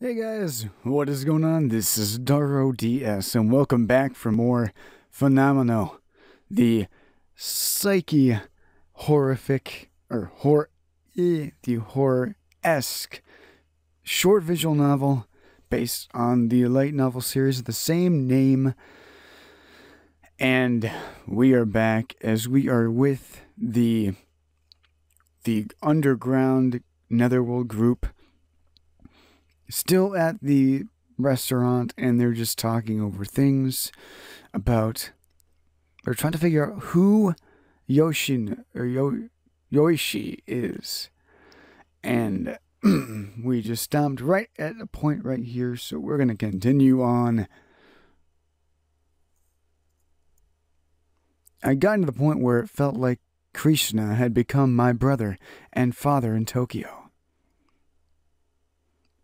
Hey guys, what is going on? This is DaaroDS, and welcome back for more Phenomeno, the the horror-esque short visual novel based on the light novel series of the same name. And we are back as we are with the underground netherworld group still at the restaurant, and they're just talking over things about, they're trying to figure out who Yoshi is. And we just stopped right at a point right here, so we're going to continue on. I got to the point where it felt like Krishna had become my brother and father in Tokyo.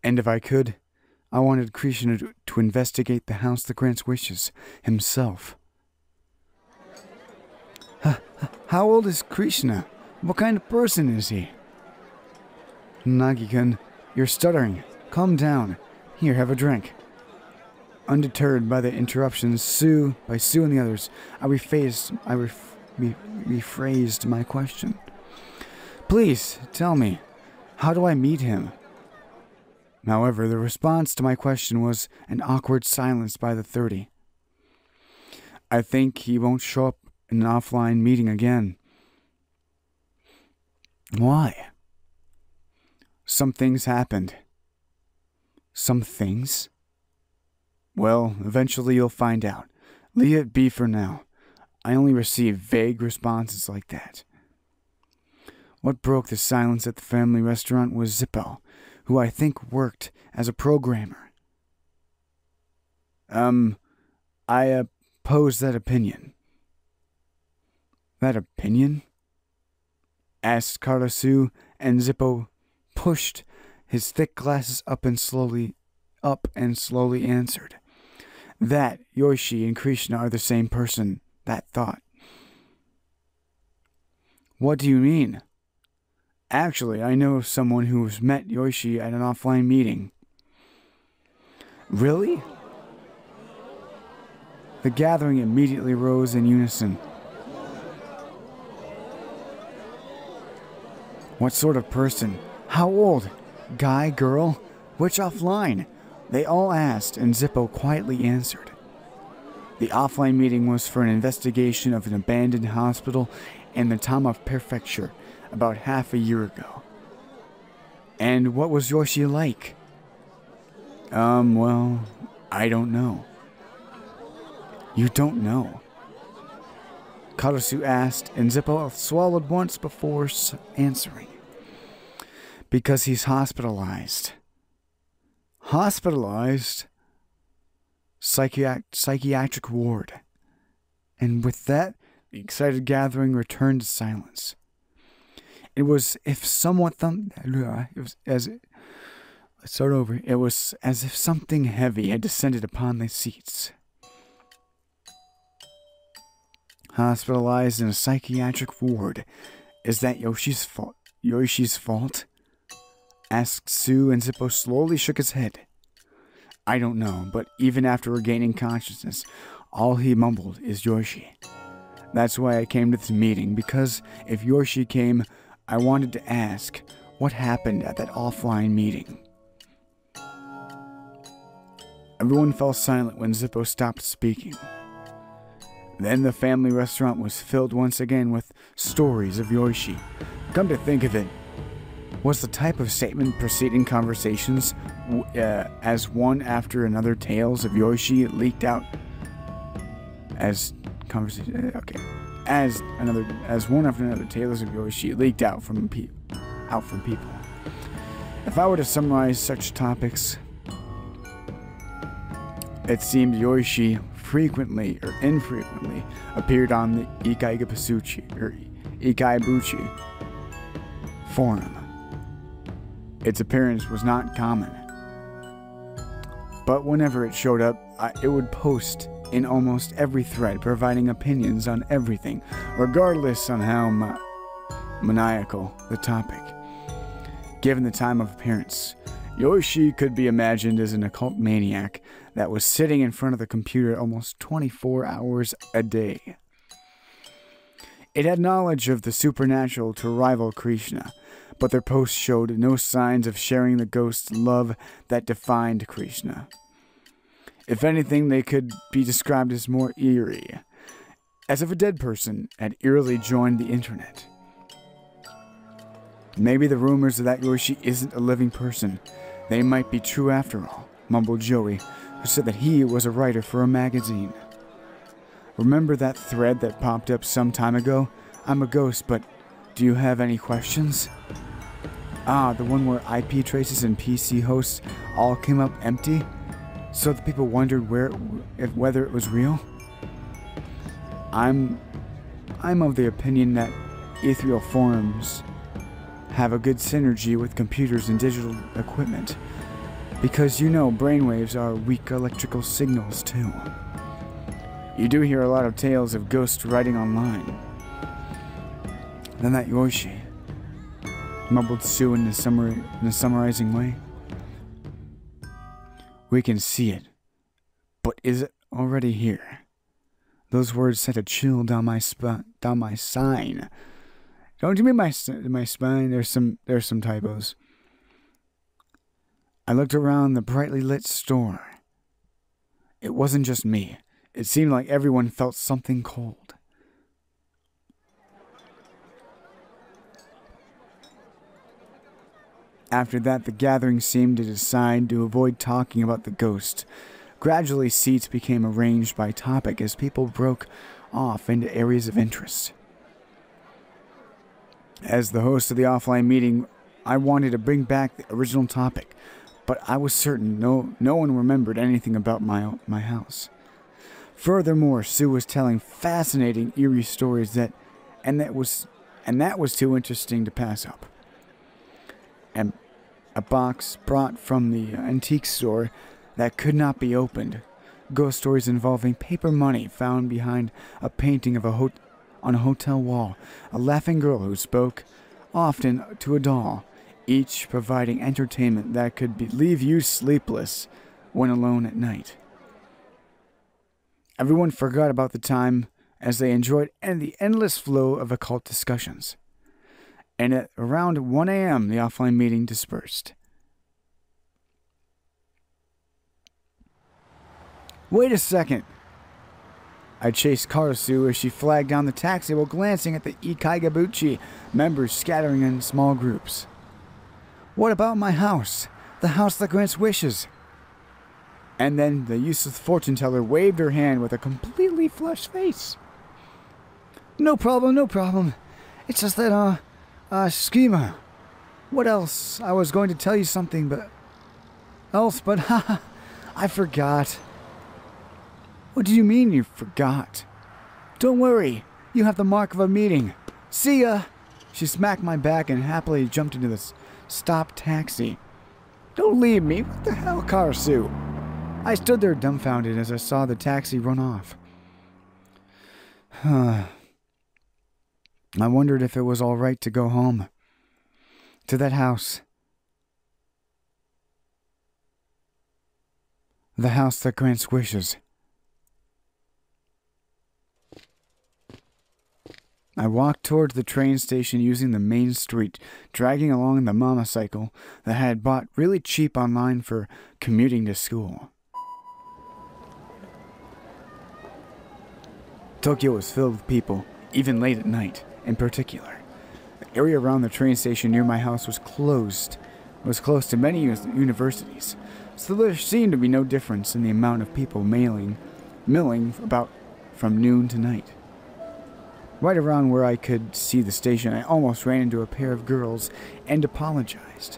And if I could, I wanted Krishna to investigate the house that grants wishes himself. How old is Krishna? What kind of person is he? Nagi-kun, you're stuttering. Calm down. Here, have a drink. Undeterred by the interruptions by Sue and the others, I rephrased my question. Please, tell me, how do I meet him? However, the response to my question was an awkward silence by the 30. I think he won't show up in an offline meeting again. Why? Some things happened. Some things? Well, eventually you'll find out. Leave it be for now. I only receive vague responses like that. What broke the silence at the family restaurant was Zippo, who I think worked as a programmer. I oppose that opinion. That opinion? Asked Karasu, and Zippo pushed his thick glasses up and slowly answered. That Yoshi and Krishna are the same person. That thought. What do you mean? Actually, I know of someone who has met Yoshi at an offline meeting. Really? The gathering immediately rose in unison. What sort of person? How old? Guy, girl? Which offline? They all asked, and Zippo quietly answered. The offline meeting was for an investigation of an abandoned hospital in the Tama Prefecture about half a year ago. And what was Yoshi like? Well, I don't know. You don't know? Karasu asked, and Zippo swallowed once before answering. Because he's hospitalized. Hospitalized? Psychiatric ward. And with that, the excited gathering returned to silence. It was as if something heavy had descended upon the seats. Hospitalized in a psychiatric ward. Is that Yoshi's fault? Yoshi's fault? Asked Sue, and Zippo slowly shook his head. I don't know, but even after regaining consciousness, all he mumbled is Yoshi. That's why I came to this meeting, because if Yoshi came, I wanted to ask what happened at that offline meeting. Everyone fell silent when Zippo stopped speaking. Then the family restaurant was filled once again with stories of Yoshi. Come to think of it, was the type of statement preceding conversations as one after another tales of Yoshi leaked out as conversation. Okay, as one after another tales of Yoshi leaked out from people. If I were to summarize such topics, it seemed Yoshi frequently or infrequently appeared on the Ikaibuchi forum. Its appearance was not common, but whenever it showed up, it would post in almost every thread, providing opinions on everything, regardless on how maniacal the topic. Given the time of appearance, Yoshi could be imagined as an occult maniac that was sitting in front of the computer almost 24 hours a day. It had knowledge of the supernatural to rival Krishna, but their posts showed no signs of sharing the ghost's love that defined Krishna. If anything, they could be described as more eerie, as if a dead person had eerily joined the internet. Maybe the rumors that Yoshi isn't a living person, they might be true after all, mumbled Joey, who said that he was a writer for a magazine. Remember that thread that popped up some time ago? I'm a ghost, but do you have any questions? Ah, the one where IP traces and PC hosts all came up empty? So the people wondered whether it was real? I'm of the opinion that ethereal forms have a good synergy with computers and digital equipment, because you know brainwaves are weak electrical signals too. You do hear a lot of tales of ghosts writing online. Then that Yoshi, mumbled Sue in a summarizing way. We can see it, but is it already here? Those words sent a chill down my spine. Don't you mean my spine? There's some typos. I looked around the brightly lit store. It wasn't just me. It seemed like everyone felt something cold. After that, the gathering seemed to decide to avoid talking about the ghost. Gradually, seats became arranged by topic as people broke off into areas of interest. As the host of the offline meeting, I wanted to bring back the original topic, but I was certain no one remembered anything about my house. Furthermore, Sue was telling fascinating, eerie stories that was too interesting to pass up. And a box brought from the antique store that could not be opened. Ghost stories involving paper money found behind a painting of on a hotel wall. A laughing girl who spoke often to a doll, each providing entertainment that could leave you sleepless when alone at night. Everyone forgot about the time as they enjoyed the endless flow of occult discussions. And at around 1 a.m., the offline meeting dispersed. Wait a second. I chased Karasu as she flagged down the taxi while glancing at the Ikaigabuchi members scattering in small groups. What about my house? The house that grants wishes. And then the useless fortune teller waved her hand with a completely flushed face. No problem. It's just that, schema. What else? I was going to tell you something, but I forgot. What do you mean you forgot? Don't worry, you have the mark of a meeting. See ya! She smacked my back and happily jumped into the stopped taxi. Don't leave me, what the hell, Karasu? I stood there dumbfounded as I saw the taxi run off. I wondered if it was all right to go home. To that house. The house that grants wishes. I walked towards the train station using the main street, dragging along the mama cycle that I had bought really cheap online for commuting to school. Tokyo was filled with people, even late at night, in particular. The area around the train station near my house was close to many universities, so there seemed to be no difference in the amount of people milling about from noon to night. Right around where I could see the station, I almost ran into a pair of girls and apologized.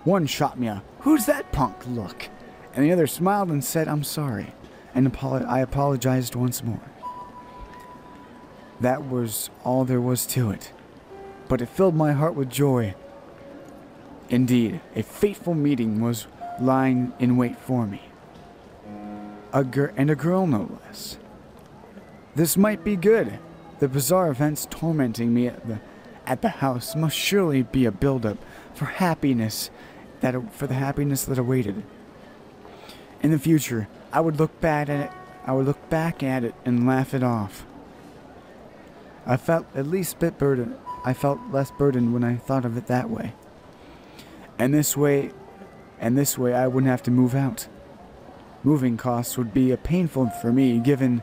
One shot me a, "Who's that punk?" look, and the other smiled and said, "I'm sorry," and I apologized once more. That was all there was to it, but it filled my heart with joy. Indeed, a fateful meeting was lying in wait for me. A girl no less. This might be good. The bizarre events tormenting me at the house must surely be a build-up for happiness for the happiness that awaited. In the future, I would look back at it and laugh it off. I felt less burdened when I thought of it that way. And this way I wouldn't have to move out. Moving costs would be painful for me, given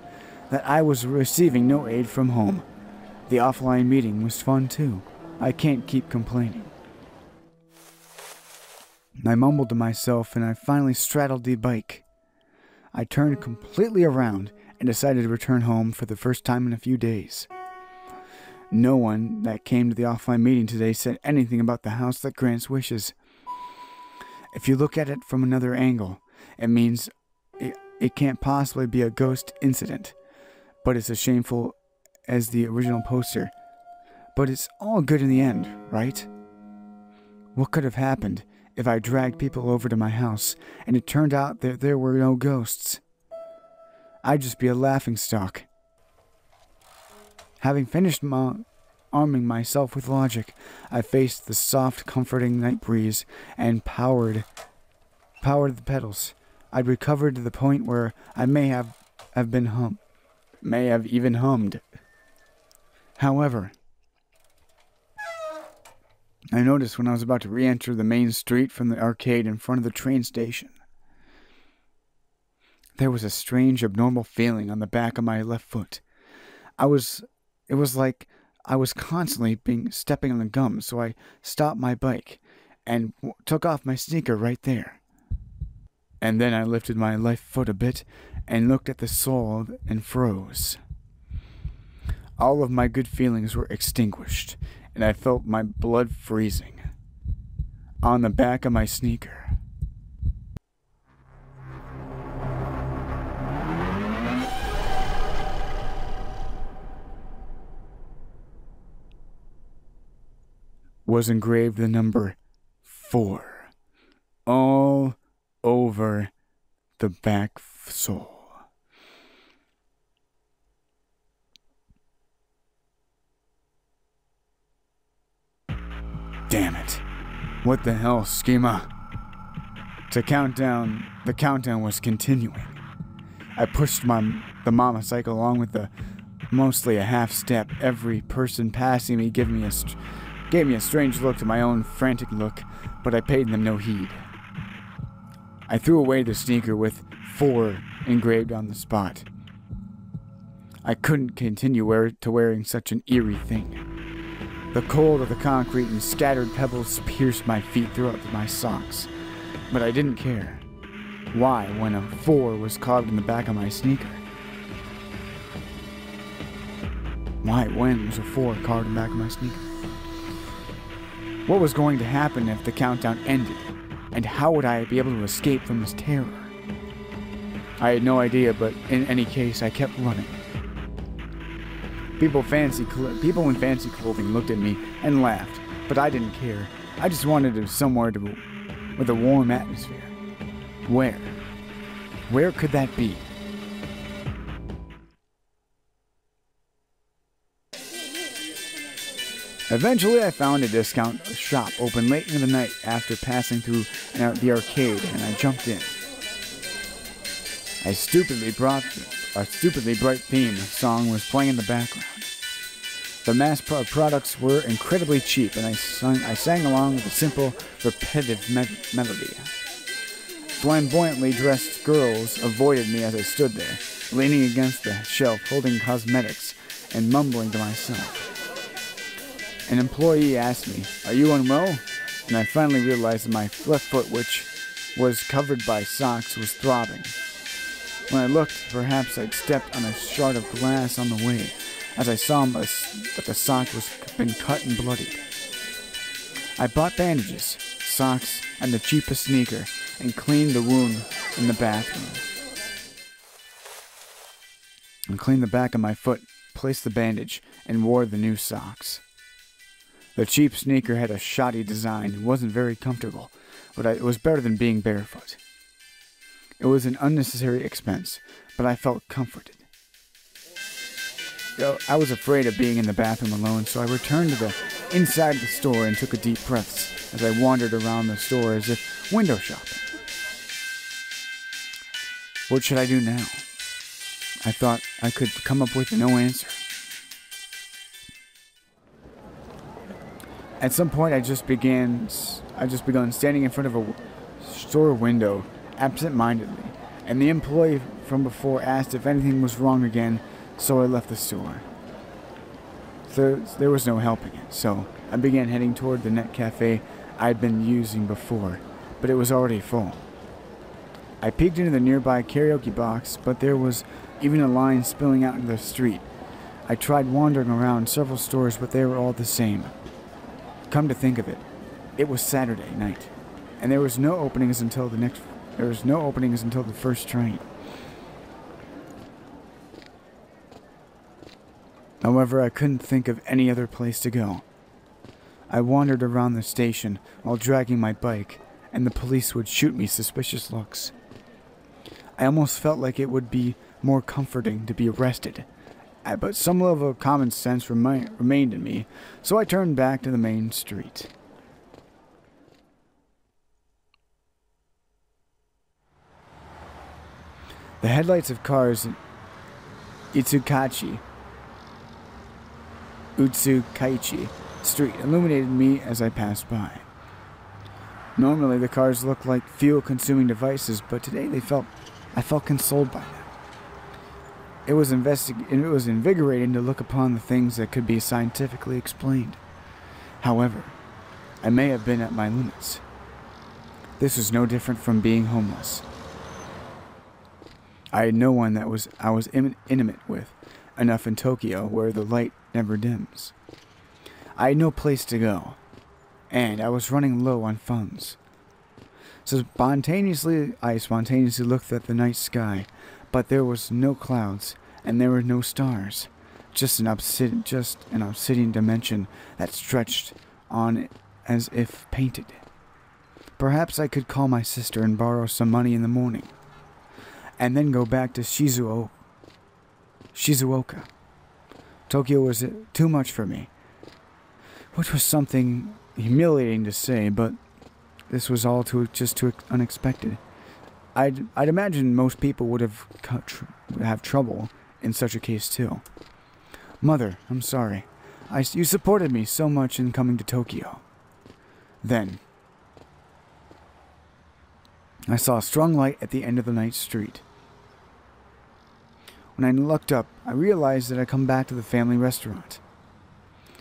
that I was receiving no aid from home. The offline meeting was fun too. I can't keep complaining. I mumbled to myself and I finally straddled the bike. I turned completely around and decided to return home for the first time in a few days. No one that came to the offline meeting today said anything about the house that grants wishes. If you look at it from another angle, it means it can't possibly be a ghost incident, but it's as shameful as the original poster. But it's all good in the end, right? What could have happened if I dragged people over to my house and it turned out that there were no ghosts? I'd just be a laughingstock. Having finished arming myself with logic, I faced the soft, comforting night breeze and powered the pedals. I'd recovered to the point where I may have even hummed. However, I noticed when I was about to re-enter the main street from the arcade in front of the train station, there was a strange, abnormal feeling on the back of my left foot. It was like I was constantly stepping on the gum, so I stopped my bike and took off my sneaker right there. And then I lifted my left foot a bit and looked at the sole and froze. All of my good feelings were extinguished, and I felt my blood freezing on the back of my sneaker. Was engraved the number 4 all over the back sole. Damn it. What the hell, schema? The countdown was continuing. I pushed the motorcycle along with mostly a half step. Every person passing me gave me a strange look to my own frantic look, but I paid them no heed. I threw away the sneaker with 4 engraved on the spot. I couldn't continue wearing such an eerie thing. The cold of the concrete and scattered pebbles pierced my feet throughout my socks, but I didn't care. Why, when a 4 was carved in the back of my sneaker? Why, when was a 4 carved in the back of my sneaker? What was going to happen if the countdown ended, and how would I be able to escape from this terror? I had no idea, but in any case, I kept running. People in fancy clothing looked at me and laughed, but I didn't care. I just wanted somewhere with a warm atmosphere. Where? Where could that be? Eventually, I found a discount shop open late in the night after passing through the arcade, and I jumped in. A stupidly bright theme song was playing in the background. The mass products were incredibly cheap, and I sang along with a simple, repetitive melody. Flamboyantly dressed girls avoided me as I stood there, leaning against the shelf, holding cosmetics, and mumbling to myself. An employee asked me, "Are you unwell?" And I finally realized that my left foot, which was covered by socks, was throbbing. When I looked, perhaps I'd stepped on a shard of glass on the way, as I saw that the sock was been cut and bloodied. I bought bandages, socks, and the cheapest sneaker, and cleaned the wound in the bathroom. I cleaned the back of my foot, placed the bandage, and wore the new socks. The cheap sneaker had a shoddy design and wasn't very comfortable, but it was better than being barefoot. It was an unnecessary expense, but I felt comforted. I was afraid of being in the bathroom alone, so I returned to the inside the store and took a deep breath as I wandered around the store as if window shopping. What should I do now? I thought I could come up with no answer. At some point, I just begun standing in front of a store window, absent-mindedly, and the employee from before asked if anything was wrong again, so I left the store. There was no helping it, so I began heading toward the net cafe I'd been using before, but it was already full. I peeked into the nearby karaoke box, but there was even a line spilling out into the street. I tried wandering around several stores, but they were all the same. Come to think of it, it was Saturday night, and there was no openings until the first train. However, I couldn't think of any other place to go. I wandered around the station while dragging my bike, and the police would shoot me suspicious looks. I almost felt like it would be more comforting to be arrested, but some level of common sense remained in me, so I turned back to the main street. The headlights of cars in Utsukaichi Street illuminated me as I passed by. Normally the cars look like fuel-consuming devices, but today I felt consoled by them. It was invigorating to look upon the things that could be scientifically explained. However, I may have been at my limits. This was no different from being homeless. I had no one that I was intimate with enough in Tokyo where the light never dims. I had no place to go, and I was running low on funds. So I spontaneously looked at the night sky, but there was no clouds, and there were no stars, just an obsidian dimension that stretched on as if painted. Perhaps I could call my sister and borrow some money in the morning, and then go back to Shizuoka. Tokyo was too much for me, which was something humiliating to say, but this was all too unexpected. I'd imagine most people would have trouble in such a case too. Mother, I'm sorry. You supported me so much in coming to Tokyo. Then, I saw a strong light at the end of the night street. When I looked up, I realized that I'd come back to the family restaurant.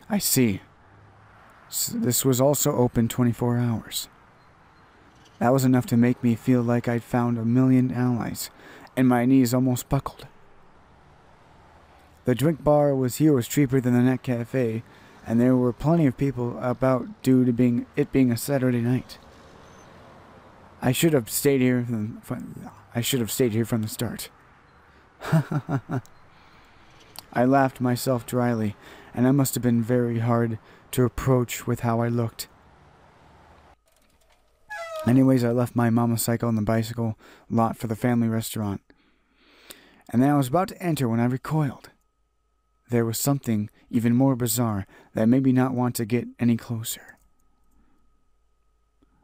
I see. So this was also open 24 hours. That was enough to make me feel like I'd found a million allies, and my knees almost buckled. The drink bar was cheaper than the net cafe, and there were plenty of people about due to it being a Saturday night. I should have stayed here from the start. I laughed myself dryly, and I must have been very hard to approach with how I looked. Anyways, I left my motorcycle on the bicycle lot for the family restaurant, and then I was about to enter when I recoiled. There was something even more bizarre that made me not want to get any closer.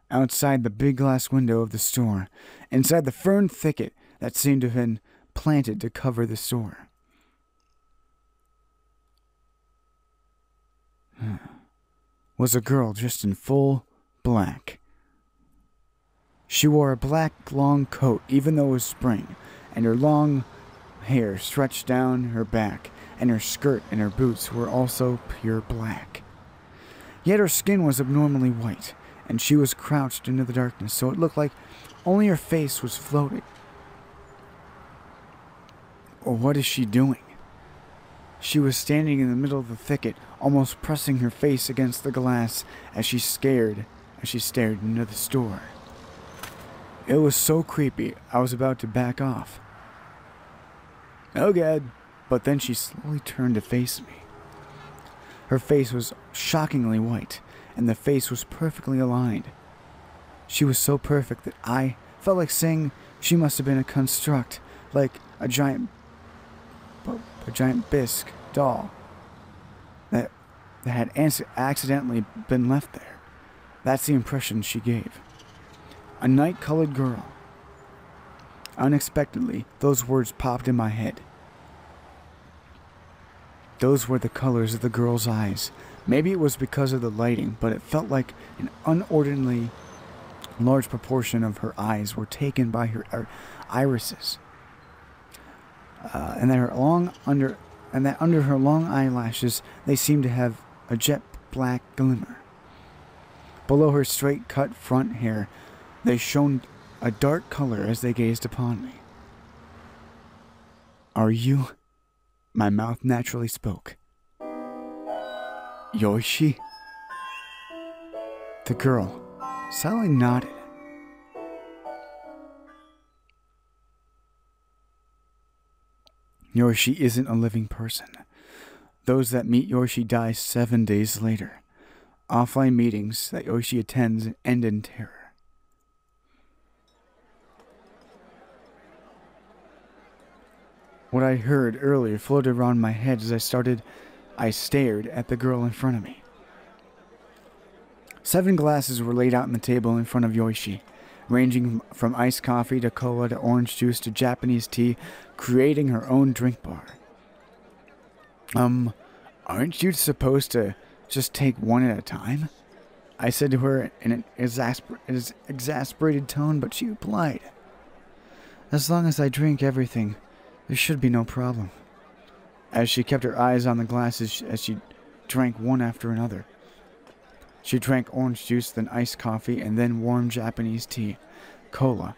Outside the big glass window of the store, inside the fern thicket that seemed to have been planted to cover the store, was a girl dressed in full black. She wore a black long coat even though it was spring, and her long hair stretched down her back, and her skirt and her boots were also pure black. Yet her skin was abnormally white, and she was crouched into the darkness, so it looked like only her face was floating. Or what is she doing? She was standing in the middle of the thicket, almost pressing her face against the glass as she stared into the store. It was so creepy, I was about to back off. Oh God, but then she slowly turned to face me. Her face was shockingly white, and the face was perfectly aligned. She was so perfect that I felt like saying she must have been a construct, like a giant bisque doll that that had accidentally been left there. That's the impression she gave. A night-colored girl. Unexpectedly, those words popped in my head. Those were the colors of the girl's eyes. Maybe it was because of the lighting, but it felt like an unordinarily large proportion of her eyes were taken by her irises, and that under her long eyelashes they seemed to have a jet black glimmer. Below her straight-cut front hair, they shone a dark color as they gazed upon me. "Are you?" My mouth naturally spoke. "Yoshi?" The girl silently nodded. Yoshi isn't a living person. Those that meet Yoshi die 7 days later. Offline meetings that Yoshi attends end in terror. What I heard earlier floated around my head as I stared at the girl in front of me. 7 glasses were laid out on the table in front of Yoshi, ranging from iced coffee to cola to orange juice to Japanese tea, creating her own drink bar. Aren't you supposed to just take one at a time?" I said to her in an exasperated tone, but she replied, "As long as I drink everything, there should be no problem," as she kept her eyes on the glasses as she drank one after another. She drank orange juice, then iced coffee, and then warm Japanese tea, cola.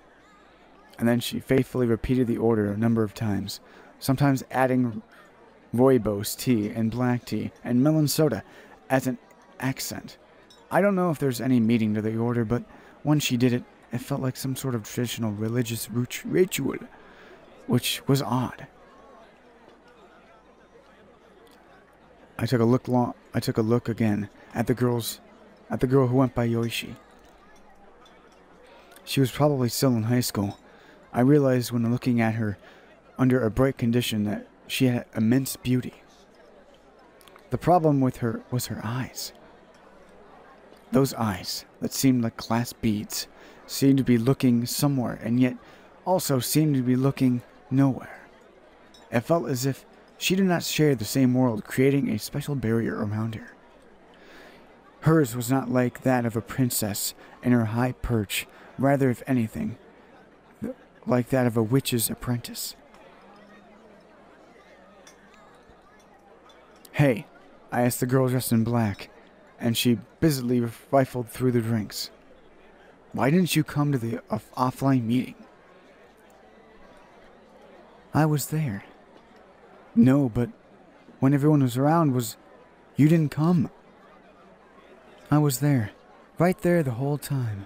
And then she faithfully repeated the order a number of times, sometimes adding rooibos tea and black tea and melon soda as an accent. I don't know if there's any meaning to the order, but when she did it, it felt like some sort of traditional religious ritual, which was odd. I took a look again at the girl who went by Yoshi. She was probably still in high school. I realized when looking at her under a bright condition that she had immense beauty. The problem with her was her eyes. Those eyes that seemed like glass beads seemed to be looking somewhere and yet also seemed to be looking nowhere. It felt as if she did not share the same world, creating a special barrier around her. Hers was not like that of a princess in her high perch, rather, if anything, like that of a witch's apprentice. "Hey," I asked the girl dressed in black, and she busily rifled through the drinks. "Why didn't you come to the offline meeting?" "I was there." "No, but when everyone was around, you didn't come." "I was there, right there the whole time."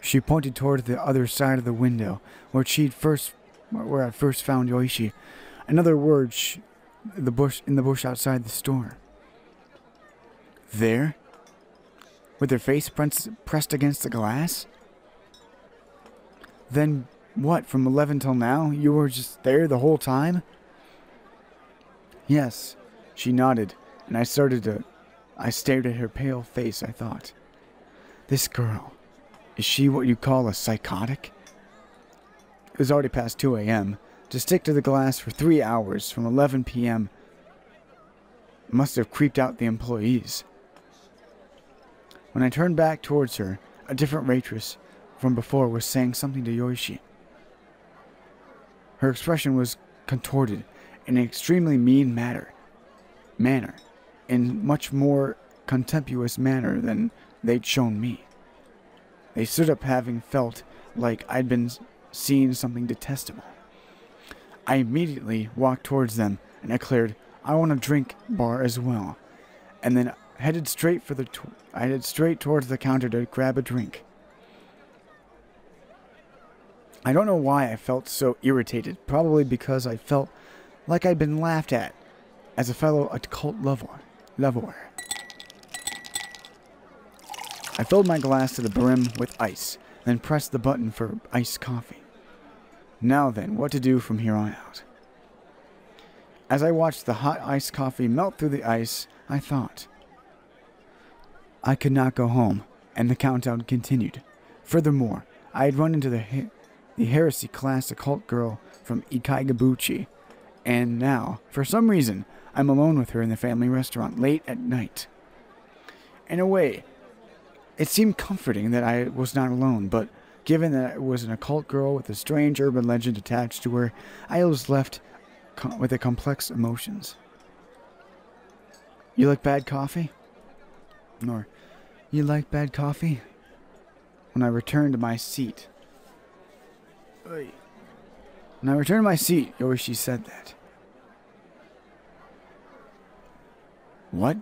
She pointed toward the other side of the window, where I first found Yoshi. In other words, in the bush outside the store. "There? With her face pressed against the glass?" "Then what, from 11 till now? You were just there the whole time?" "Yes," she nodded, and I stared at her pale face. I thought, this girl, is she what you call a psychotic? It was already past 2 a.m. To stick to the glass for 3 hours from 11 p.m. must have creeped out the employees. When I turned back towards her, a different waitress from before was saying something to Yoshi. Her expression was contorted in an extremely mean manner, in much more contemptuous manner than they'd shown me. They stood up having felt like I'd been seeing something detestable. I immediately walked towards them and declared, "I want a drink bar as well," and then headed straight towards the counter to grab a drink. I don't know why I felt so irritated, probably because I felt like I'd been laughed at as a fellow occult leveler. I filled my glass to the brim with ice, then pressed the button for iced coffee. Now then, what to do from here on out? As I watched the hot iced coffee melt through the ice, I thought. I could not go home, and the countdown continued. Furthermore, I had run into the heresy class occult girl from Ikaigabuchi, and now, for some reason, I'm alone with her in the family restaurant late at night. In a way, it seemed comforting that I was not alone, but given that I was an occult girl with a strange urban legend attached to her, I was left with the complex emotions. You like bad coffee? Or, you like bad coffee? When I returned to my seat. Yoshi said that. What?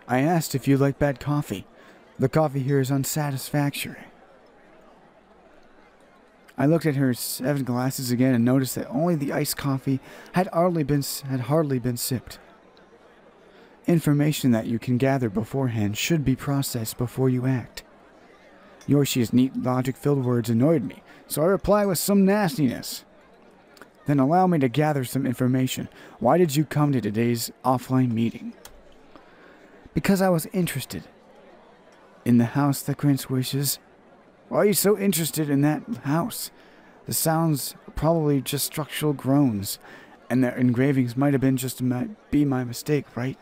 I asked if you like bad coffee. The coffee here is unsatisfactory. I looked at her 7 glasses again and noticed that only the iced coffee had hardly been sipped. Information that you can gather beforehand should be processed before you act. Yoshi's neat, logic-filled words annoyed me, so I replied with some nastiness. Then allow me to gather some information. Why did you come to today's offline meeting? Because I was interested. In the house that grants wishes? Why are you so interested in that house? The sounds are probably just structural groans, and the engravings might have been just be my mistake, right?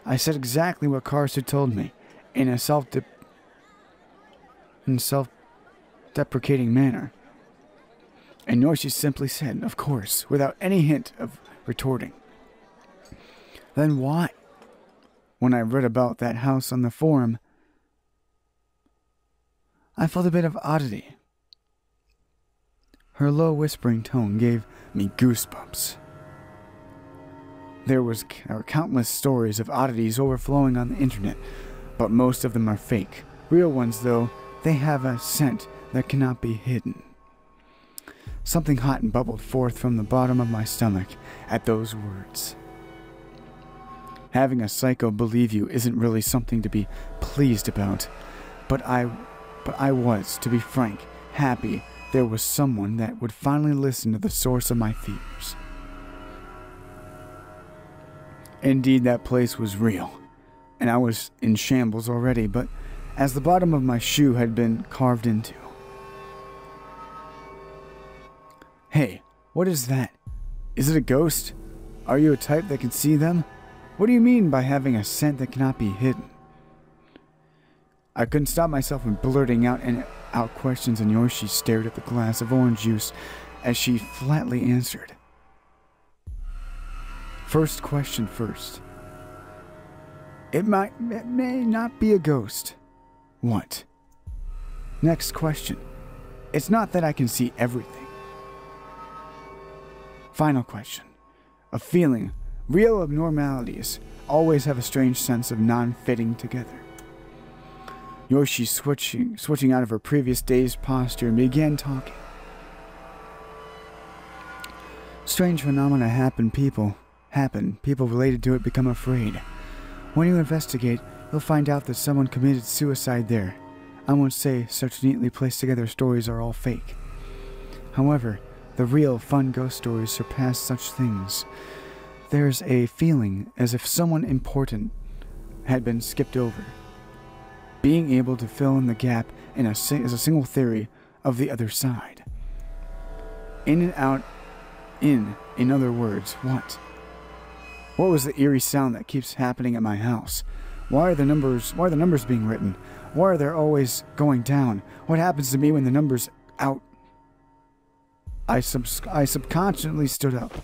I said exactly what Kars had told me, in a self-deprecating manner. And Yoshi simply said, of course, without any hint of retorting. Then why? When I read about that house on the forum, I felt a bit of oddity. Her low whispering tone gave me goosebumps. There were countless stories of oddities overflowing on the internet, but most of them are fake. Real ones, though, they have a scent that cannot be hidden. Something hot and bubbled forth from the bottom of my stomach at those words. Having a psycho believe you isn't really something to be pleased about, but I was, to be frank, happy there was someone that would finally listen to the source of my fears. Indeed, that place was real, and I was in shambles already, but as the bottom of my shoe had been carved into. Hey, what is that? Is it a ghost? Are you a type that can see them? What do you mean by having a scent that cannot be hidden? I couldn't stop myself from blurting out questions, and Yoshi stared at the glass of orange juice as she flatly answered. First question first. It may not be a ghost. What? Next question. It's not that I can see everything. Final question. A feeling. Real abnormalities always have a strange sense of non-fitting together. Yoshi switching out of her previous day's posture and began talking. Strange phenomena happen. People related to it become afraid. When you investigate, you'll find out that someone committed suicide there. I won't say such neatly placed together stories are all fake. However, the real fun ghost stories surpass such things. There's a feeling as if someone important had been skipped over. Being able to fill in the gap is a single theory of the other side. In and out, in other words, what? What was the eerie sound that keeps happening at my house? Why are the numbers being written? Why are they always going down? What happens to me when the number's out? I subconsciously stood up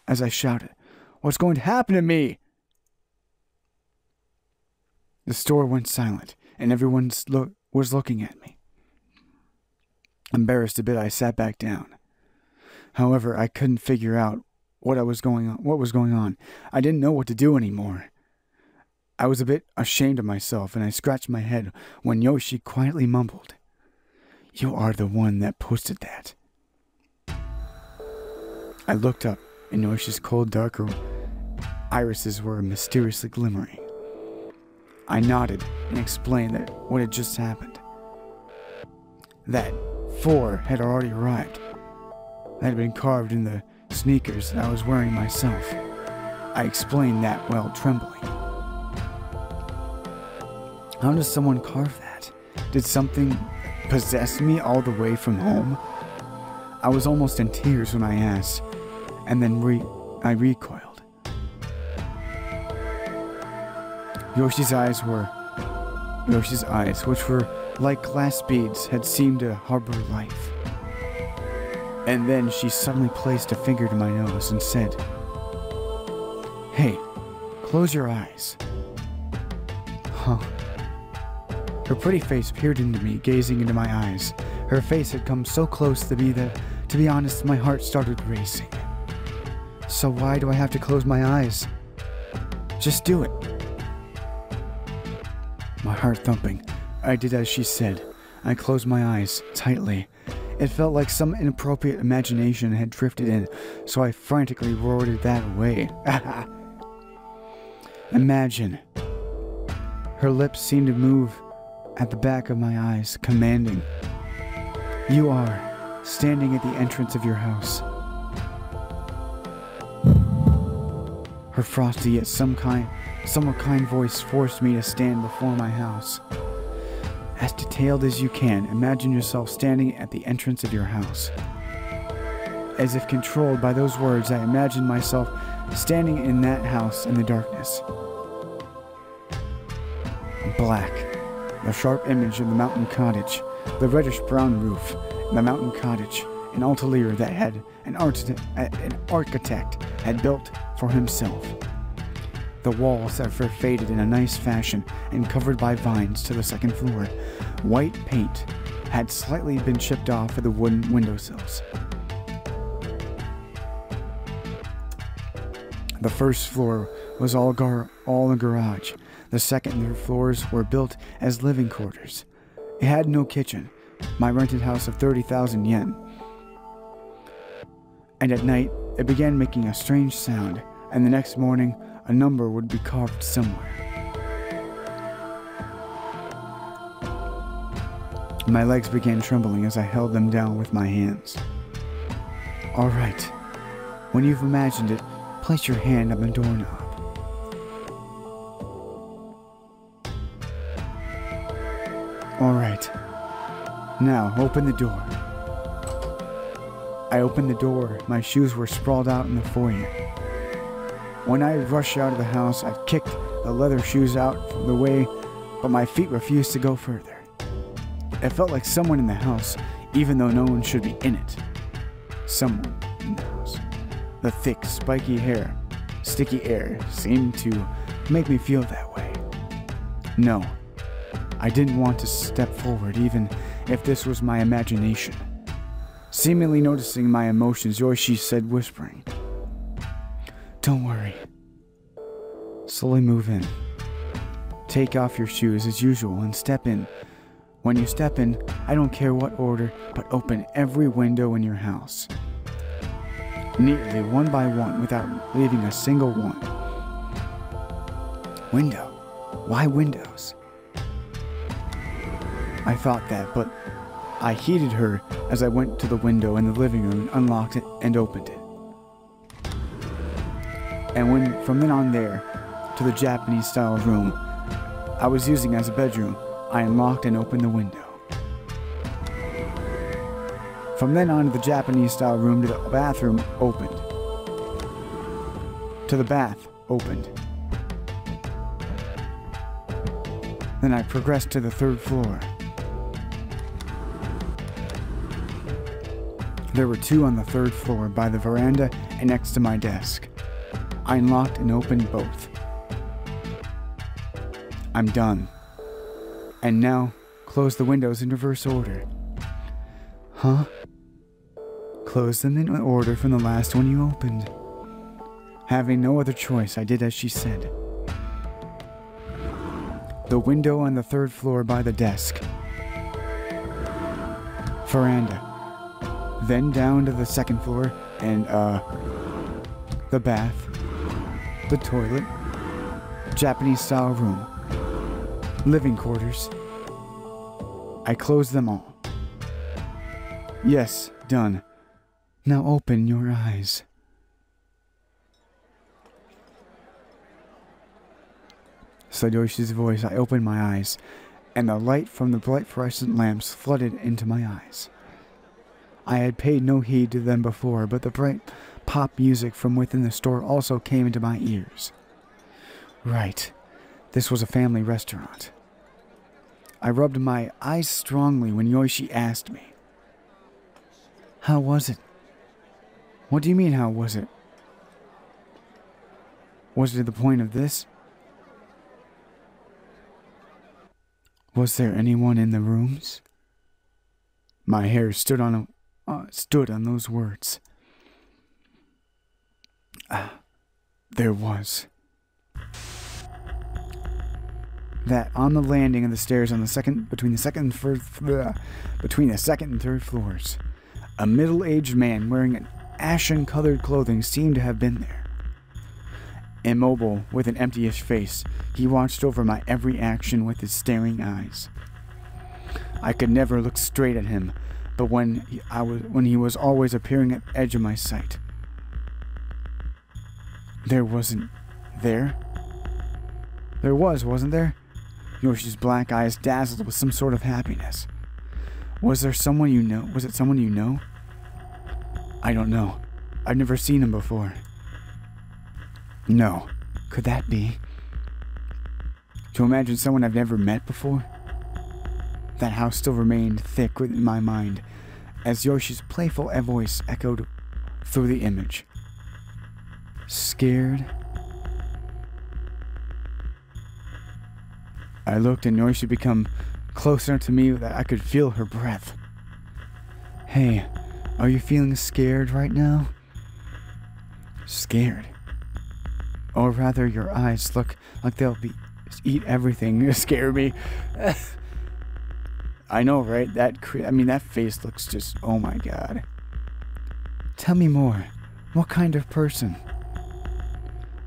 as I shouted, "What's going to happen to me?" The store went silent, and everyone was looking at me. Embarrassed a bit, I sat back down. However, I couldn't figure out what was going on. I didn't know what to do anymore. I was a bit ashamed of myself, and I scratched my head when Yoshi quietly mumbled, "You are the one that posted that." I looked up, and Yoshi's cold, darker irises were mysteriously glimmering. I nodded and explained that what had just happened. That 4 had already arrived. That had been carved in the sneakers that I was wearing myself. I explained that while trembling. How does someone carve that? Did something possess me all the way from home? I was almost in tears when I asked, and then I recoiled. Yoshi's eyes, which were like glass beads, had seemed to harbor life. And then she suddenly placed a finger to my nose and said, "Hey, close your eyes." Huh. Her pretty face peered into me, gazing into my eyes. Her face had come so close to me that, to be honest, my heart started racing. So why do I have to close my eyes? Just do it. My heart thumping, I did as she said. I closed my eyes tightly. It felt like some inappropriate imagination had drifted in, so I frantically roared it that away. Imagine. Her lips seemed to move at the back of my eyes, commanding. You are standing at the entrance of your house. Her frosty yet somewhat kind voice forced me to stand before my house. As detailed as you can, imagine yourself standing at the entrance of your house. As if controlled by those words, I imagined myself standing in that house in the darkness. Black, the sharp image of the mountain cottage, the reddish-brown roof, the mountain cottage, an atelier that had an architect had built for himself. The walls that were faded in a nice fashion and covered by vines to the second floor. White paint had slightly been chipped off of the wooden windowsills. The first floor was all a garage. The second and third floors were built as living quarters. It had no kitchen, my rented house of 30,000 yen. And at night, it began making a strange sound, and the next morning, a number would be carved somewhere. My legs began trembling as I held them down with my hands. All right, when you've imagined it, place your hand on the doorknob. All right, now open the door. I opened the door. My shoes were sprawled out in the foyer. When I rushed out of the house, I kicked the leather shoes out from the way, but my feet refused to go further. It felt like someone in the house, even though no one should be in it. Someone in the house. The thick, spiky hair, sticky air seemed to make me feel that way. No, I didn't want to step forward, even if this was my imagination. Seemingly noticing my emotions, Yoshi said, whispering, "Don't worry. Slowly move in. Take off your shoes as usual and step in. When you step in, I don't care what order, but open every window in your house. Neatly, one by one, without leaving a single one." Window? Why windows? I thought that, but I heeded her as I went to the window in the living room and unlocked it and opened it. And from then on there to the Japanese-style room I was using as a bedroom, I unlocked and opened the window. From then on to the Japanese-style room to the bathroom opened. To the bath opened. Then I progressed to the third floor. There were two on the third floor by the veranda and next to my desk. I unlocked and opened both. I'm done. And now, close the windows in reverse order. Huh? Close them in order from the last one you opened. Having no other choice, I did as she said. The window on the third floor by the desk. Veranda. Then down to the second floor and, the bath. The toilet. Japanese-style room. Living quarters. I closed them all. Yes, done. Now open your eyes. said Yoshi's voice. I opened my eyes, and the light from the bright fluorescent lamps flooded into my eyes. I had paid no heed to them before, but the bright pop music from within the store also came into my ears. Right, this was a family restaurant. I rubbed my eyes strongly when Yoshi asked me, "How was it?" "What do you mean, how was it?" "Was it to the point of this?" "Was there anyone in the rooms?" My hair stood on those words. There was. That on the landing of the stairs on between the second and third floors, a middle-aged man wearing an ashen-colored clothing seemed to have been there. Immobile, with an empty-ish face, he watched over my every action with his staring eyes. I could never look straight at him, but when he was always appearing at the edge of my sight. There wasn't there? There wasn't there? Yoshi's black eyes dazzled with some sort of happiness. Was there someone you know? Was it someone you know? I don't know. I've never seen him before. No. Could that be? To imagine someone I've never met before? That house still remained thick within my mind as Yoshi's playful voice echoed through the image. Scared? I looked and Yoshi became closer to me that I could feel her breath. Hey, are you feeling scared right now? Scared? Or rather, your eyes look like they'll eat everything to scare me. I know, right? That face looks just, oh my god. Tell me more. What kind of person?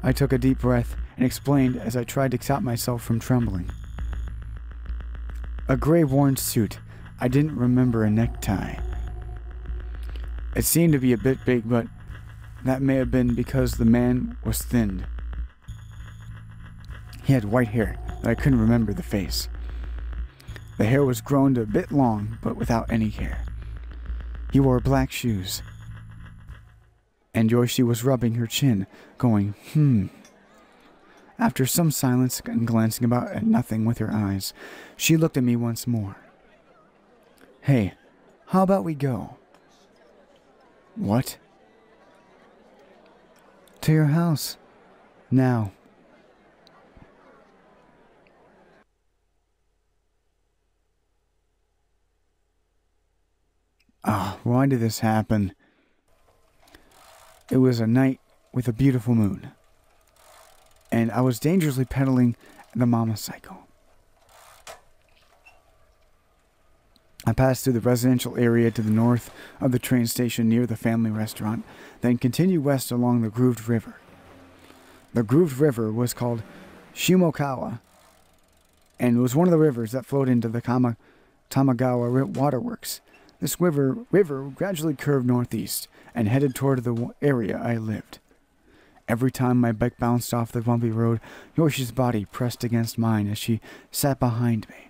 I took a deep breath and explained as I tried to stop myself from trembling. A gray worn suit. I didn't remember a necktie. It seemed to be a bit big, but that may have been because the man was thinned. He had white hair, but I couldn't remember the face. The hair was grown to a bit long, but without any hair. He wore black shoes. And Yoshi was rubbing her chin, going, After some silence and glancing about at nothing with her eyes, she looked at me once more. Hey, how about we go? What? To your house. Now. Why did this happen? It was a night with a beautiful moon, and I was dangerously pedaling the motorcycle. I passed through the residential area to the north of the train station near the family restaurant, then continued west along the Grooved River. The Grooved River was called Shimokawa, and was one of the rivers that flowed into the Tamagawa waterworks. This river gradually curved northeast and headed toward the area I lived. Every time my bike bounced off the bumpy road, Yoshi's body pressed against mine as she sat behind me.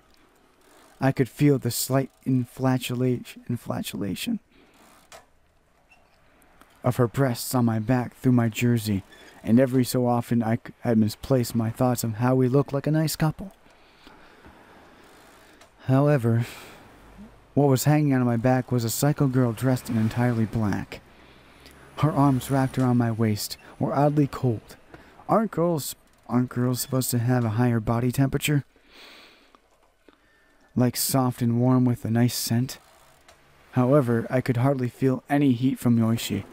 I could feel the slight inflatulation of her breasts on my back through my jersey, and every so often I had misplaced my thoughts of how we looked like a nice couple. However, what was hanging on my back was a psycho girl dressed in entirely black. Her arms wrapped around my waist were oddly cold. Aren't girls supposed to have a higher body temperature? Like soft and warm with a nice scent? However, I could hardly feel any heat from Yoshi,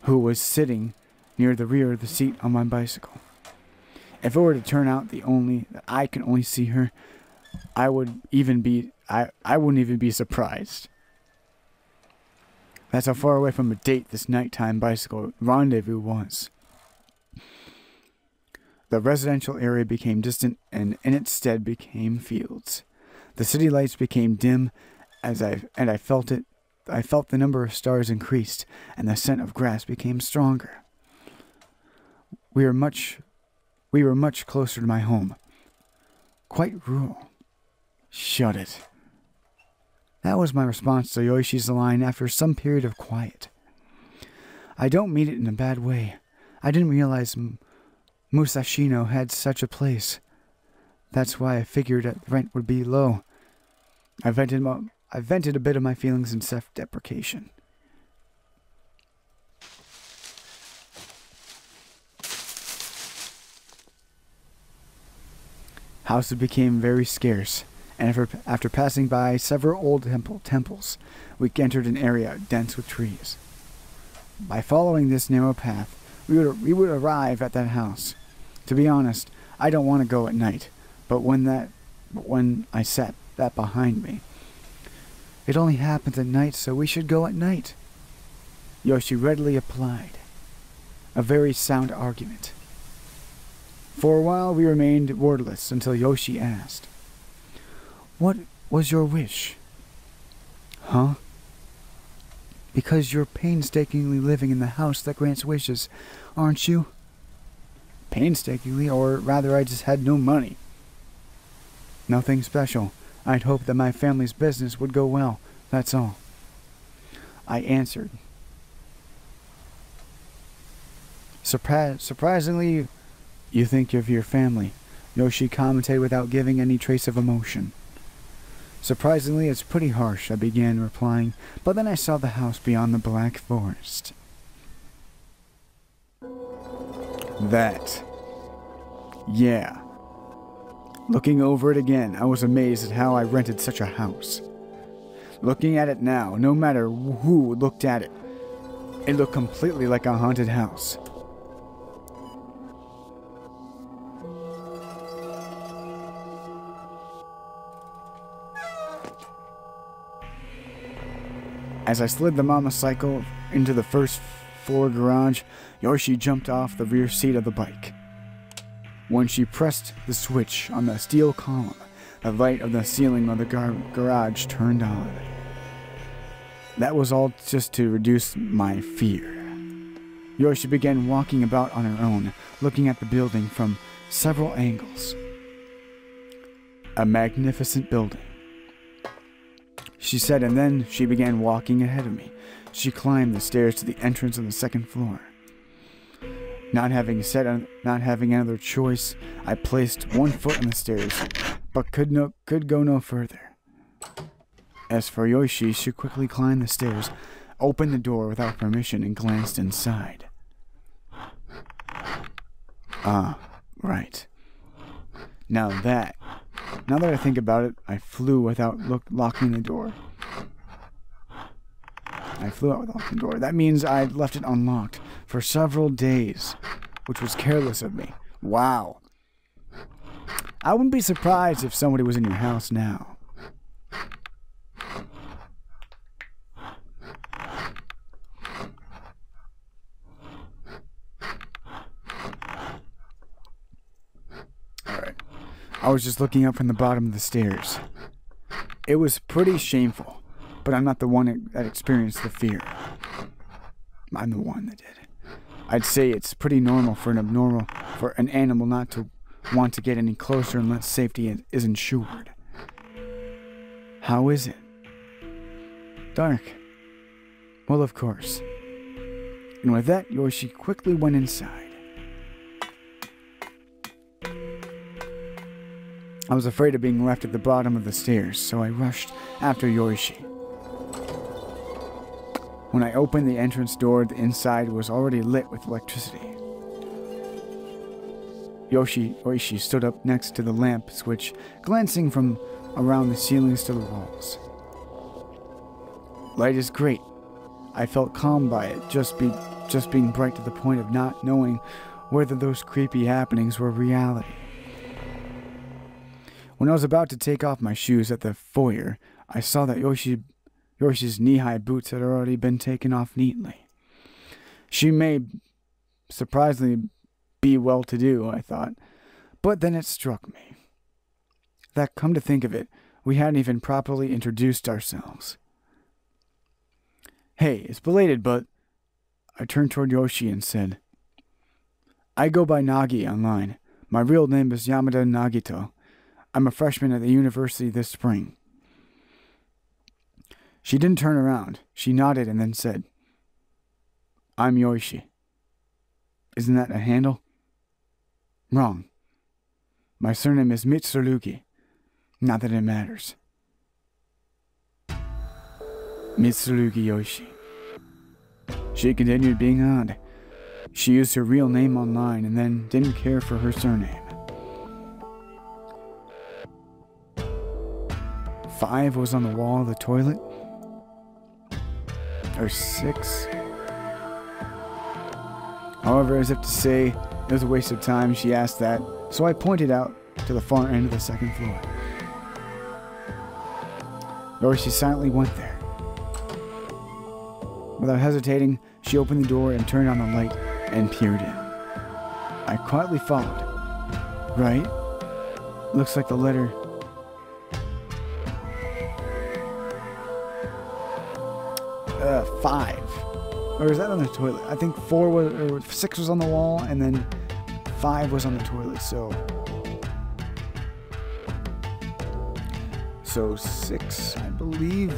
who was sitting near the rear of the seat on my bicycle. If it were to turn out that I can only see her, I wouldn't even be surprised. That's how far away from a date this nighttime bicycle rendezvous was. The residential area became distant, and in its stead became fields. The city lights became dim, and I felt it. I felt the number of stars increased, and the scent of grass became stronger. We were much closer to my home. quite rural. Shut it. That was my response to Yoshi's line after some period of quiet. I don't mean it in a bad way. I didn't realize Musashino had such a place. That's why I figured that rent would be low. I vented a bit of my feelings in self-deprecation. Houses became very scarce, and after passing by several old temples, we entered an area dense with trees. By following this narrow path, we would arrive at that house. To be honest, I don't want to go at night, but when I set that behind me, it only happens at night, so we should go at night. Yoshi readily applied. A very sound argument. For a while we remained wordless until Yoshi asked, "What was your wish?" "Huh?" "Because you're painstakingly living in the house that grants wishes, aren't you?" "Painstakingly, or rather I just had no money." "Nothing special. I'd hoped that my family's business would go well, that's all," I answered. Surprisingly, you think of your family," Yoshi commented without giving any trace of emotion. "Surprisingly, it's pretty harsh," I began replying, but then I saw the house beyond the black forest. That. Yeah. Looking over it again, I was amazed at how I rented such a house. Looking at it now, no matter who looked at it, it looked completely like a haunted house. As I slid the motorcycle into the first floor garage, Yoshi jumped off the rear seat of the bike. When she pressed the switch on the steel column, the light of the ceiling of the garage turned on. That was all just to reduce my fear. Yoshi began walking about on her own, looking at the building from several angles. A magnificent building, she said, and then she began walking ahead of me. She climbed the stairs to the entrance of the second floor. Not having another choice, I placed one foot on the stairs, but could go no further. As for Yoshi, she quickly climbed the stairs, opened the door without permission, and glanced inside. Ah, right. Now that I think about it, I flew without locking the door. That means I'd left it unlocked for several days, which was careless of me. Wow. I wouldn't be surprised if somebody was in your house now. Alright. I was just looking up from the bottom of the stairs. It was pretty shameful, but I'm not the one that experienced the fear. I'm the one that did it. I'd say it's pretty normal for an animal not to want to get any closer unless safety is ensured. How is it? Dark. Well, of course. And with that, Yoshi quickly went inside. I was afraid of being left at the bottom of the stairs, so I rushed after Yoshi. When I opened the entrance door, the inside was already lit with electricity. Yoshi stood up next to the lamp switch, glancing from around the ceilings to the walls. Light is great. I felt calmed by it, just being bright to the point of not knowing whether those creepy happenings were reality. When I was about to take off my shoes at the foyer, I saw that Yoshi's knee-high boots had already been taken off neatly. She may surprisingly be well-to-do, I thought, but then it struck me that, come to think of it, we hadn't even properly introduced ourselves. Hey, it's belated, but... I turned toward Yoshi and said, I go by Nagi online. My real name is Yamada Nagito. I'm a freshman at the university this spring. She didn't turn around. She nodded and then said, I'm Yoshi. Isn't that a handle? Wrong. My surname is Mitsurugi. Not that it matters. Mitsurugi Yoshi. She continued being odd. She used her real name online and then didn't care for her surname. 5 was on the wall of the toilet? Or 6? However, as if to say it was a waste of time, she asked that, so I pointed out to the far end of the second floor. Yoshi silently went there. Without hesitating, she opened the door and turned on the light and peered in. I quietly followed. Right? Looks like the letter... 5. Or is that on the toilet? I think 6 was on the wall, and then 5 was on the toilet, so 6, I believe.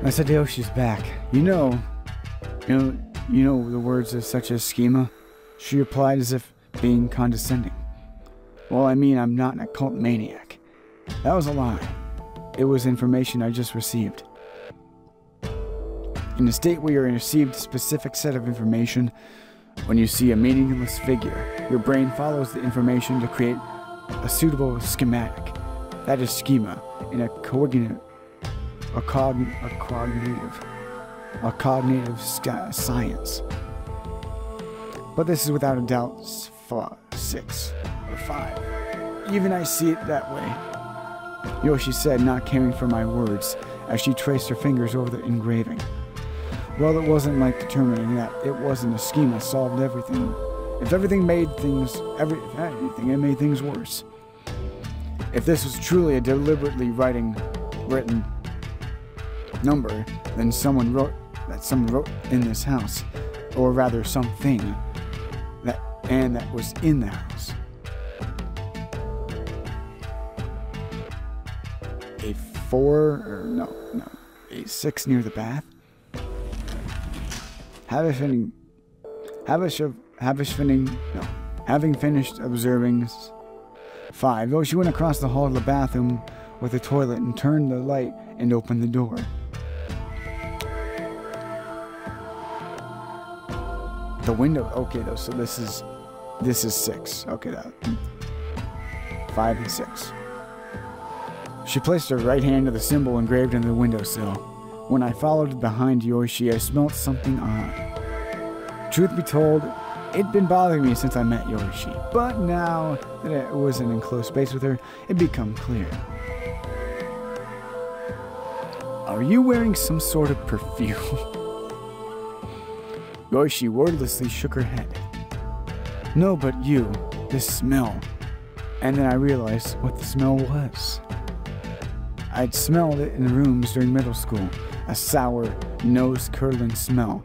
I said to Yoshi's back. You know the words of such as schema? She replied as if being condescending. Well, I mean, I'm not an occult maniac. That was a lie. It was information I just received. In a state where you received a specific set of information, when you see a meaningless figure, your brain follows the information to create a suitable schematic. That is schema in a cognitive science. But this is without a doubt 6 or 5. Even I see it that way. Yoshi said, not caring for my words, as she traced her fingers over the engraving. Well, it wasn't like determining that it wasn't a schema solved everything. If everything made things, anything, it made things worse. If this was truly a deliberately written number, then someone wrote in this house, or rather something that was in the house. A 4 a 6 near the bath. Having finished observing 5, though she went across the hall to the bathroom with the toilet and turned the light and opened the door. The window, okay though, so this is 6. Okay, that 5 and 6. She placed her right hand to the symbol engraved into the windowsill. When I followed behind Yoshi, I smelt something odd. Truth be told, it'd been bothering me since I met Yoshi, but now that I wasn't in close space with her, it became clear. Are you wearing some sort of perfume? Yoshi wordlessly shook her head. No, but you, this smell. And then I realized what the smell was. I'd smelled it in the rooms during middle school, a sour, nose-curdling smell,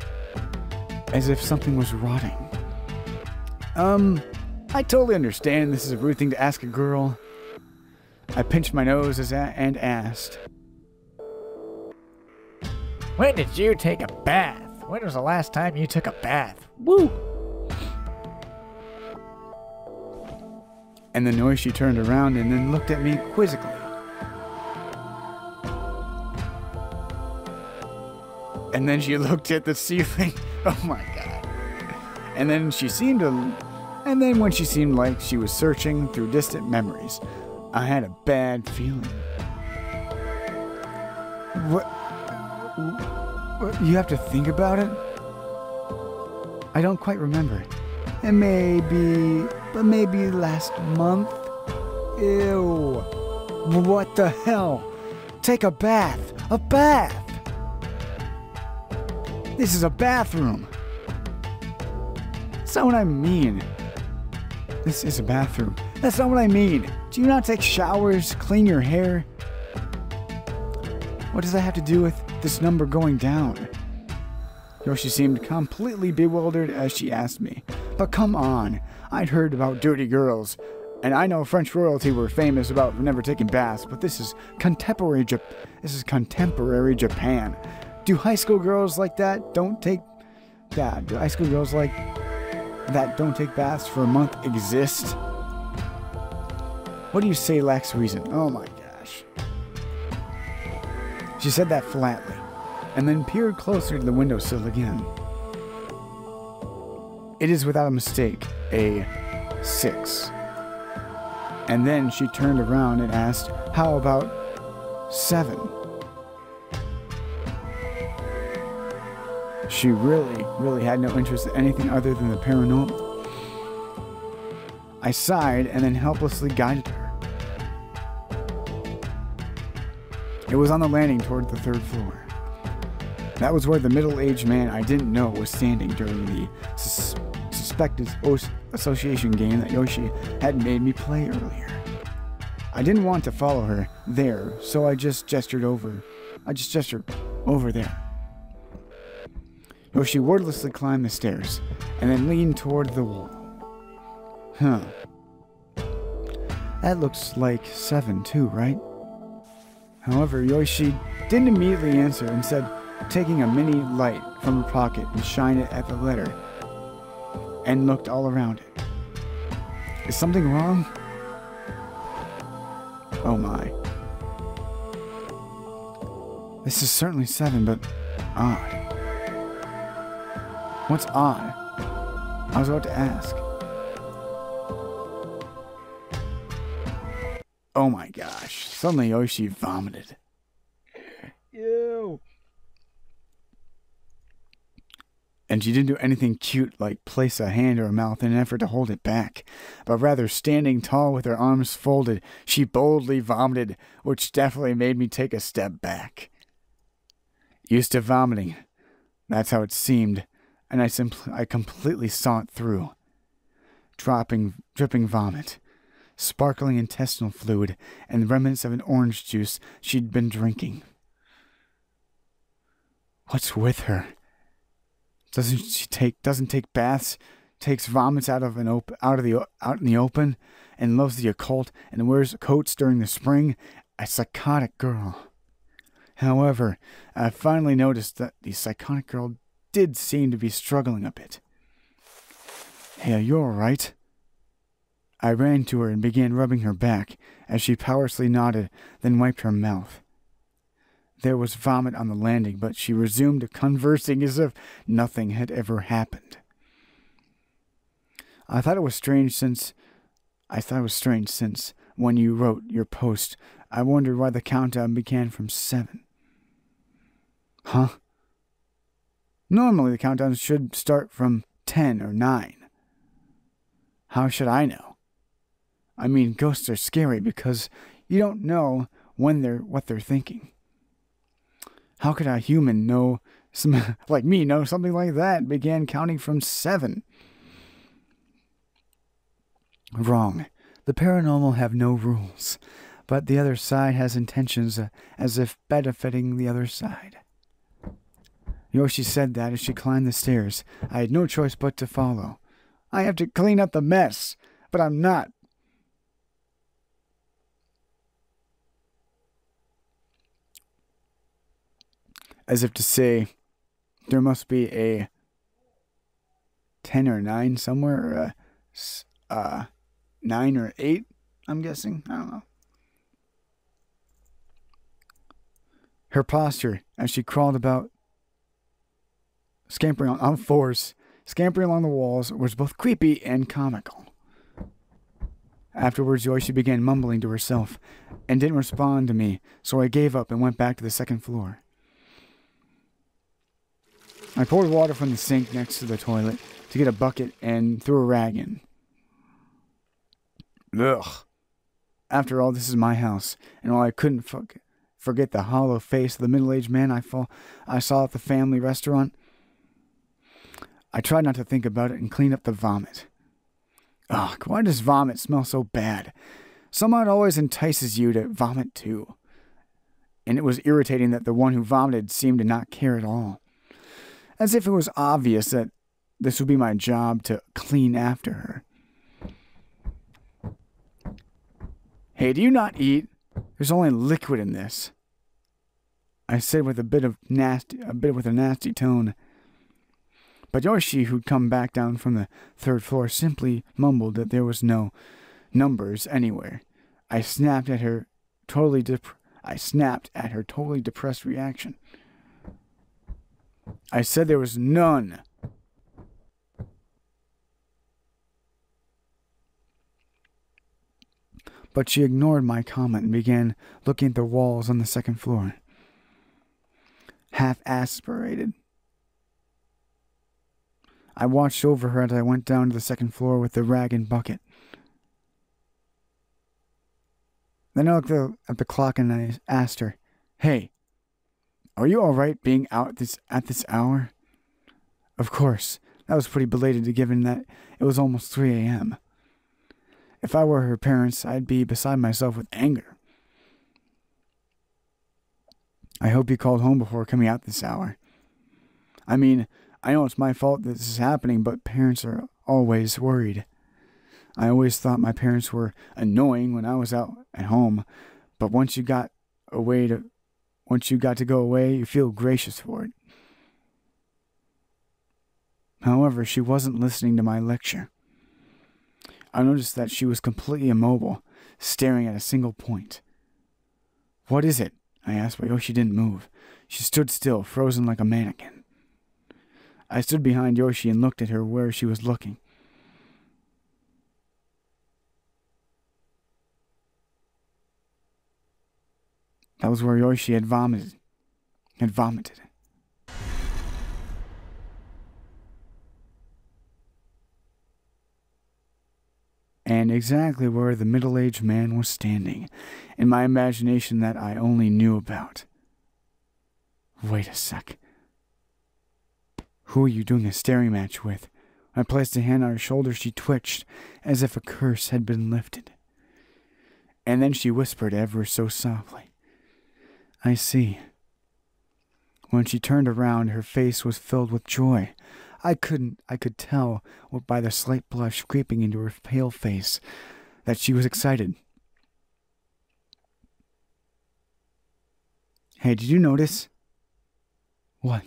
as if something was rotting. I totally understand this is a rude thing to ask a girl. I pinched my nose and asked, When did you take a bath? When was the last time you took a bath? Woo! And then Yoshi turned around and then looked at me quizzically. And then she looked at the ceiling. Oh my god. And then when she seemed like she was searching through distant memories, I had a bad feeling. What? You have to think about it? I don't quite remember. And maybe last month? Ew. What the hell? Take a bath. A bath! This is a bathroom. That's not what I mean. This is a bathroom. That's not what I mean. Do you not take showers, clean your hair? What does that have to do with this number going down? Yoshi seemed completely bewildered as she asked me, But come on, I'd heard about dirty girls, and I know French royalty were famous about never taking baths, but this is contemporary Japan. Do high school girls like that don't take that? Do high school girls like that don't take baths for a month exist? What do you say lacks reason? Oh my gosh. She said that flatly, and then peered closer to the windowsill again. It is without a mistake a 6. And then she turned around and asked, how about 7? She really had no interest in anything other than the paranormal. I sighed and then helplessly guided her. It was on the landing toward the 3rd floor. That was where the middle-aged man I didn't know was standing during the suspected association game that Yoshi had made me play earlier. I didn't want to follow her there, so I just gestured over there. Yoshi wordlessly climbed the stairs and then leaned toward the wall. Huh. That looks like 7 too, right? However, Yoshi didn't immediately answer, instead taking a mini light from her pocket and shine it at the letter and looked all around it. Is something wrong? Oh my. This is certainly 7, but odd. What's odd? I was about to ask. Oh my gosh. Suddenly Yoshi vomited. Ew. And she didn't do anything cute like place a hand to her mouth in an effort to hold it back, but rather standing tall with her arms folded, she boldly vomited, which definitely made me take a step back. Used to vomiting. That's how it seemed, and I completely saw it through. Dripping vomit, sparkling intestinal fluid, and the remnants of an orange juice she'd been drinking. What's with her? Doesn't take baths, takes vomits out in the open, and loves the occult and wears coats during the spring. A psychotic girl. However, I finally noticed that the psychotic girl did seem to be struggling a bit. Hey, are you alright? I ran to her and began rubbing her back as she powerlessly nodded, then wiped her mouth. There was vomit on the landing, but she resumed conversing as if nothing had ever happened. I thought it was strange since when you wrote your post, I wondered why the countdown began from 7. Huh? Normally the countdown should start from 10 or 9. How should I know? I mean, ghosts are scary because you don't know what they're thinking. How could a human like me know something like that began counting from 7? Wrong. The paranormal have no rules, but the other side has intentions as if benefiting the other side. Yoshi said that as she climbed the stairs. I had no choice but to follow. I have to clean up the mess, but I'm not. As if to say, there must be a 10 or 9 somewhere, or 9 or 8, I'm guessing. I don't know. Her posture, as she crawled about, scampering on all fours, scampering along the walls, was both creepy and comical. Afterwards, Yoshi began mumbling to herself, and didn't respond to me, so I gave up and went back to the 2nd floor. I poured water from the sink next to the toilet to get a bucket and threw a rag in. Ugh. After all, this is my house, and while I couldn't forget the hollow face of the middle-aged man I saw at the family restaurant, I tried not to think about it and cleaned up the vomit. Ugh, why does vomit smell so bad? Somehow it always entices you to vomit too. And it was irritating that the one who vomited seemed to not care at all. As if it was obvious that this would be my job to clean after her. Hey, do you not eat? There's only liquid in this, I said with a nasty tone. But Yoshi, who'd come back down from the third floor, simply mumbled that there was no numbers anywhere. I snapped at her totally depressed reaction. I said there was none. But she ignored my comment and began looking at the walls on the second floor. Half aspirated. I watched over her as I went down to the second floor with the rag and bucket. Then I looked at the clock and I asked her, "Hey, are you alright being out at this hour?" Of course, that was pretty belated given that it was almost 3 a.m. If I were her parents, I'd be beside myself with anger. I hope you called home before coming out this hour. I mean, I know it's my fault that this is happening, but parents are always worried. I always thought my parents were annoying when I was out at home, but once you got to go away, you feel gracious for it. However, she wasn't listening to my lecture. I noticed that she was completely immobile, staring at a single point. "What is it?" I asked, but Yoshi didn't move. She stood still, frozen like a mannequin. I stood behind Yoshi and looked at her where she was looking. That was where Yoshi had vomited. And exactly where the middle-aged man was standing, in my imagination that I only knew about. Wait a sec. Who are you doing a staring match with? When I placed a hand on her shoulder, she twitched, as if a curse had been lifted. And then she whispered ever so softly, "I see." When she turned around, her face was filled with joy. I could tell by the slight blush creeping into her pale face that she was excited. "Hey, did you notice?" "What?"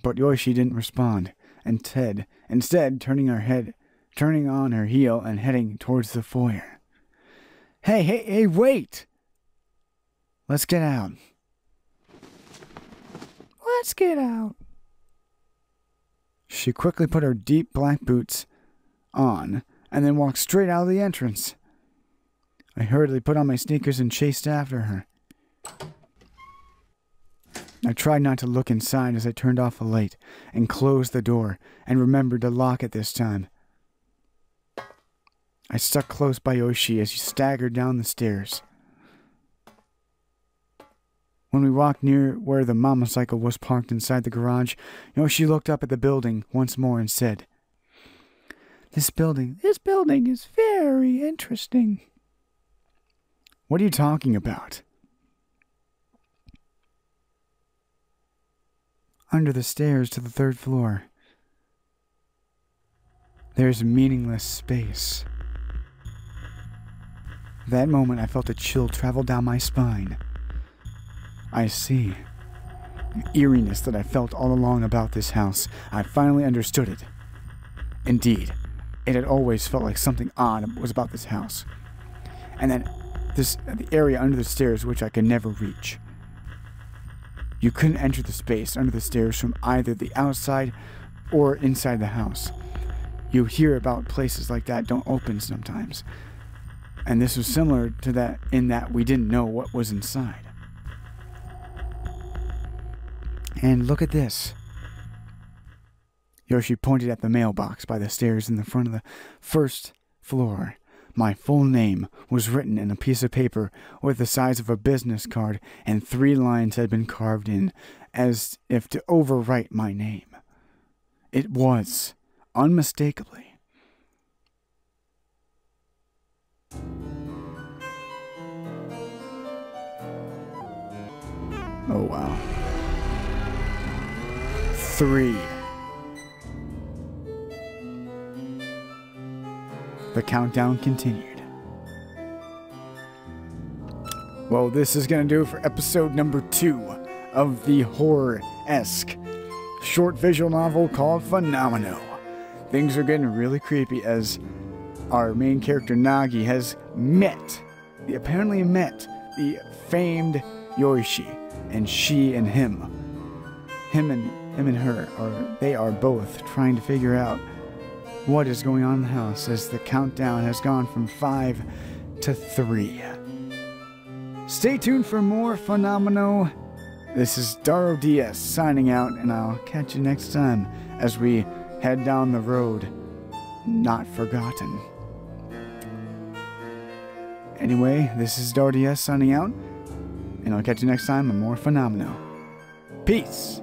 But Yoshi didn't respond, instead turning on her heel and heading towards the foyer. Hey, wait! Let's get out. Let's get out. She quickly put her deep black boots on and then walked straight out of the entrance. I hurriedly put on my sneakers and chased after her. I tried not to look inside as I turned off the light and closed the door and remembered to lock it this time. I stuck close by Yoshi as she staggered down the stairs. When we walked near where the motorcycle was parked inside the garage, Yoshi looked up at the building once more and said, This building is very interesting." "What are you talking about?" "Under the stairs to the third floor, there's meaningless space." That moment I felt a chill travel down my spine. I see. The eeriness that I felt all along about this house, I finally understood it. Indeed, it had always felt like something odd was about this house. And then the area under the stairs which I could never reach. You couldn't enter the space under the stairs from either the outside or inside the house. You hear about places like that don't open sometimes. And this was similar to that in that we didn't know what was inside. And look at this. Yoshi pointed at the mailbox by the stairs in the front of the first floor. My full name was written in a piece of paper with the size of a business card, and 3 lines had been carved in, as if to overwrite my name. It was, unmistakably, oh wow. 3. the countdown continued. Well, this is going to do it for episode number 2 of the horror-esque short visual novel called Phenomeno. Things are getting really creepy as our main character Nagi has apparently met the famed Yoshi, and she and him and her they are both trying to figure out what is going on in the house as the countdown has gone from 5 to 3. Stay tuned for more Phenomeno. This is DaaroDS signing out, and I'll catch you next time as we head down the road not forgotten. Anyway, this is DaaroDS signing out, and I'll catch you next time on more Phenomeno. Peace!